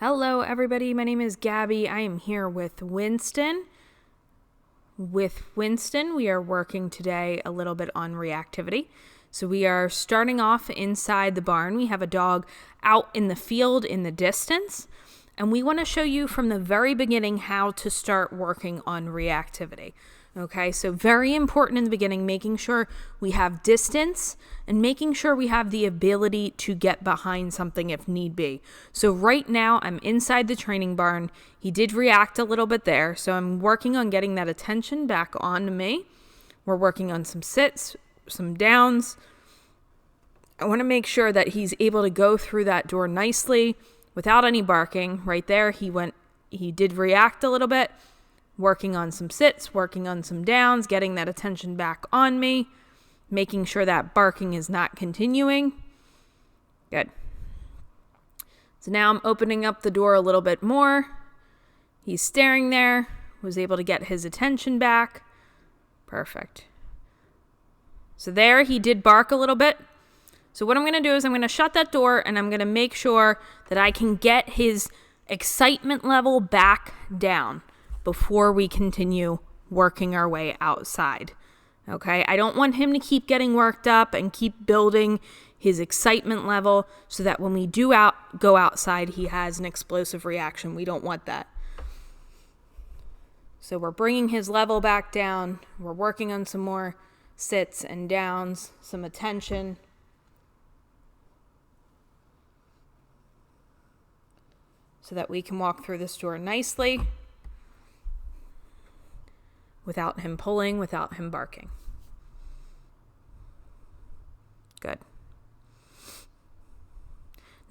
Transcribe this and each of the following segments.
Hello everybody, my name is Gabby. I am here with Winston. With Winston, we are working today a little bit on reactivity. So we are starting off inside the barn. We have a dog out in the field in the distance, and we want to show you from the very beginning how to start working on reactivity. Okay, so very important in the beginning, making sure we have distance and making sure we have the ability to get behind something if need be. So right now I'm inside the training barn. He did react a little bit there, so I'm working on getting that attention back onto me. We're working on some sits, some downs. I want to make sure that he's able to go through that door nicely without any barking. Right there, he did react a little bit. Working on some sits, working on some downs, getting that attention back on me, making sure that barking is not continuing. Good. So now I'm opening up the door a little bit more. He's staring there, was able to get his attention back. Perfect. So there, he did bark a little bit. So what I'm going to do is I'm going to shut that door and I'm going to make sure that I can get his excitement level back down before we continue working our way outside. Okay, I don't want him to keep getting worked up and keep building his excitement level so that when we do go outside, he has an explosive reaction. We don't want that. So we're bringing his level back down. We're working on some more sits and downs, some attention. So that we can walk through this door nicely without him pulling, without him barking. Good.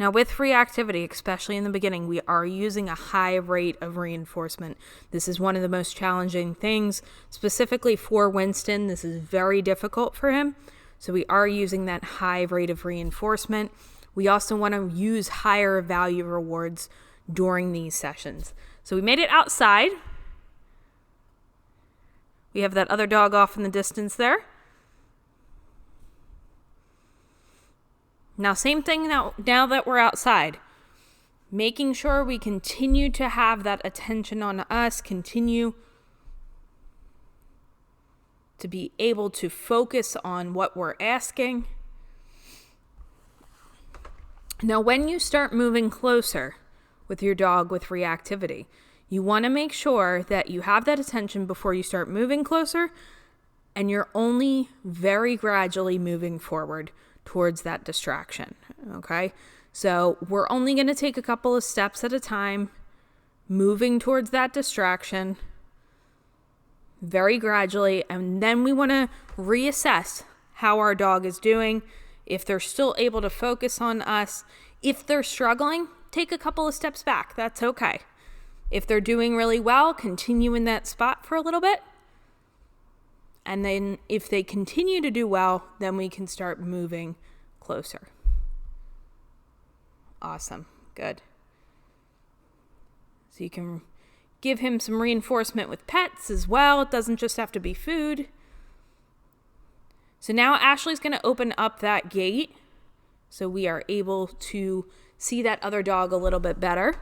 Now with reactivity, especially in the beginning, we are using a high rate of reinforcement. This is one of the most challenging things, specifically for Winston. This is very difficult for him. So we are using that high rate of reinforcement. We also want to use higher value rewards during these sessions. So we made it outside. We have that other dog off in the distance there. Now, same thing now that we're outside. Making sure we continue to have that attention on us, continue to be able to focus on what we're asking. Now, when you start moving closer with your dog with reactivity, you want to make sure that you have that attention before you start moving closer, and you're only very gradually moving forward towards that distraction, okay? So we're only going to take a couple of steps at a time, moving towards that distraction very gradually, and then we want to reassess how our dog is doing, if they're still able to focus on us. If they're struggling, take a couple of steps back. That's okay. If they're doing really well, continue in that spot for a little bit. And then if they continue to do well, then we can start moving closer. Awesome. Good. So you can give him some reinforcement with pets as well. It doesn't just have to be food. So now Ashley's going to open up that gate so we are able to see that other dog a little bit better.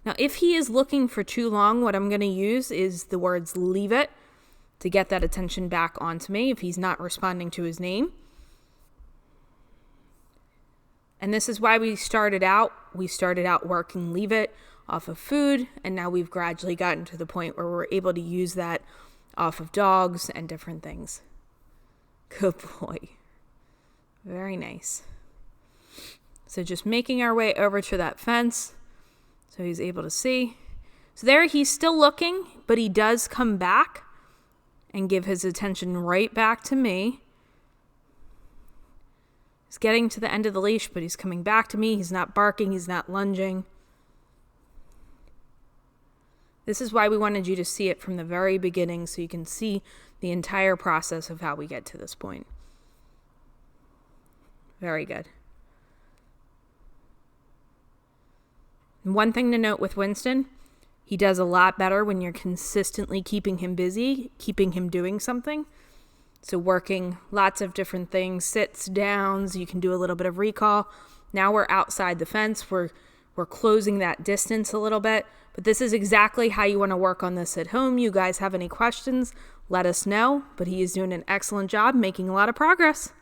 Now, if he is looking for too long, what I'm going to use is the words leave it to get that attention back onto me if he's not responding to his name. And this is why we started out working leave it off of food, and now we've gradually gotten to the point where we're able to use that off of dogs and different things. Good boy. Very nice. So just making our way over to that fence so he's able to see. So there he's still looking, but he does come back and give his attention right back to me. He's getting to the end of the leash, but he's coming back to me. He's not barking. He's not lunging. This is why we wanted you to see it from the very beginning so you can see the entire process of how we get to this point. Very good. And one thing to note with Winston, he does a lot better when you're consistently keeping him busy, keeping him doing something. So working lots of different things, sits, downs, you can do a little bit of recall. Now we're outside the fence. We're closing that distance a little bit, but this is exactly how you want to work on this at home. You guys have any questions, let us know, but he is doing an excellent job, making a lot of progress.